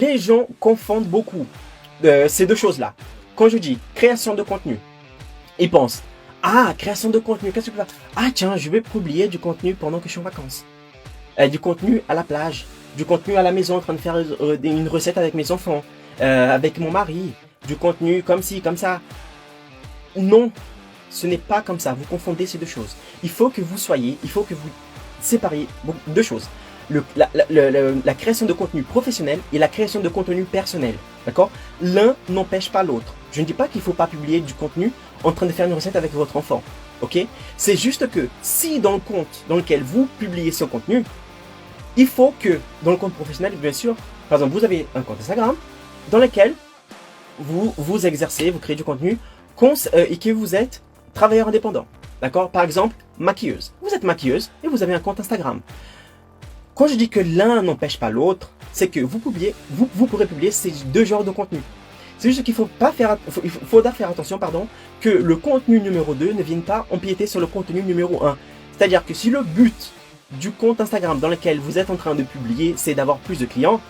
Les gens confondent beaucoup ces deux choses-là. Quand je dis création de contenu, ils pensent, ah, création de contenu, qu'est-ce que tu vas faire? Ah tiens, je vais publier du contenu pendant que je suis en vacances. Du contenu à la plage, du contenu à la maison en train de faire une recette avec mes enfants, avec mon mari, du contenu comme ci, comme ça. Non, ce n'est pas comme ça, vous confondez ces deux choses. Il faut que vous sépariez deux choses. La création de contenu professionnel et la création de contenu personnel. D'accord? L'un n'empêche pas l'autre. Je ne dis pas qu'il ne faut pas publier du contenu en train de faire une recette avec votre enfant. Ok? C'est juste que si dans le compte dans lequel vous publiez ce contenu, il faut que dans le compte professionnel, bien sûr, par exemple, vous avez un compte Instagram dans lequel vous exercez, vous créez du contenu et que vous êtes travailleur indépendant. D'accord? Par exemple, maquilleuse. Vous êtes maquilleuse et vous avez un compte Instagram. Quand je dis que l'un n'empêche pas l'autre, c'est que vous pourrez publier ces deux genres de contenu. C'est juste qu'il faudra faire attention que le contenu numéro 2 ne vienne pas empiéter sur le contenu numéro 1. C'est-à-dire que si le but du compte Instagram dans lequel vous êtes en train de publier, c'est d'avoir plus de clients,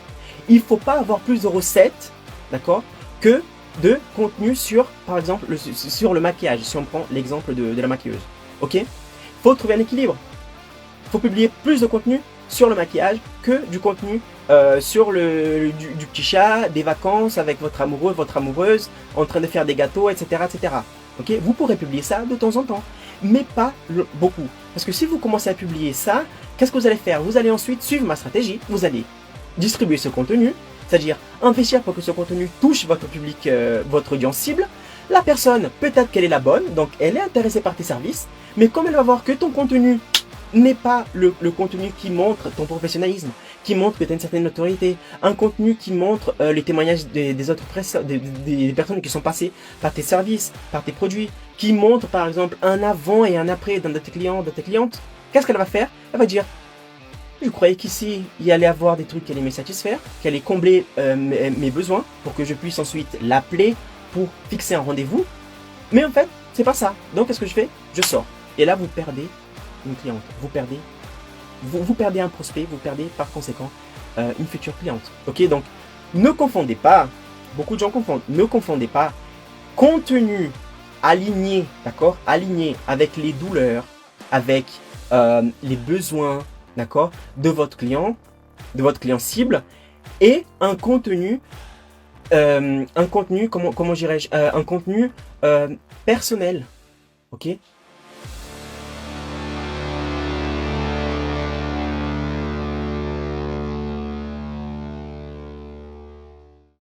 il ne faut pas avoir plus de recettes, d'accord, que de contenu sur, par exemple, sur le maquillage, si on prend l'exemple de la maquilleuse. Ok? Il faut trouver un équilibre. Il faut publier plus de contenu sur le maquillage que du contenu sur du petit chat, des vacances avec votre amoureux, votre amoureuse, en train de faire des gâteaux, etc. etc. Ok? Vous pourrez publier ça de temps en temps, mais pas beaucoup. Parce que si vous commencez à publier ça, qu'est-ce que vous allez faire? Vous allez ensuite suivre ma stratégie, vous allez distribuer ce contenu, c'est-à-dire investir pour que ce contenu touche votre public, votre audience cible. La personne, peut-être qu'elle est la bonne, donc elle est intéressée par tes services, mais comme elle va voir que ton contenu n'est pas le contenu qui montre ton professionnalisme, qui montre que tu as une certaine notoriété, un contenu qui montre les témoignages des autres des personnes qui sont passées par tes services, par tes produits, qui montre par exemple un avant et un après d'un de tes clients, de tes clientes, qu'est-ce qu'elle va faire? Elle va dire, je croyais qu'ici, il y allait avoir des trucs qui allaient me satisfaire, qui allaient combler mes besoins pour que je puisse ensuite l'appeler pour fixer un rendez-vous. Mais en fait, c'est pas ça. Donc, qu'est-ce que je fais? Je sors. Et là, vous perdez une cliente. Vous perdez un prospect, vous perdez par conséquent une future cliente. Ok? Donc, ne confondez pas. Beaucoup de gens confondent. Ne confondez pas contenu aligné, d'accord? Aligné avec les douleurs, avec les besoins, d'accord, de votre client cible, et un contenu, comment dirais-je, un contenu personnel, ok,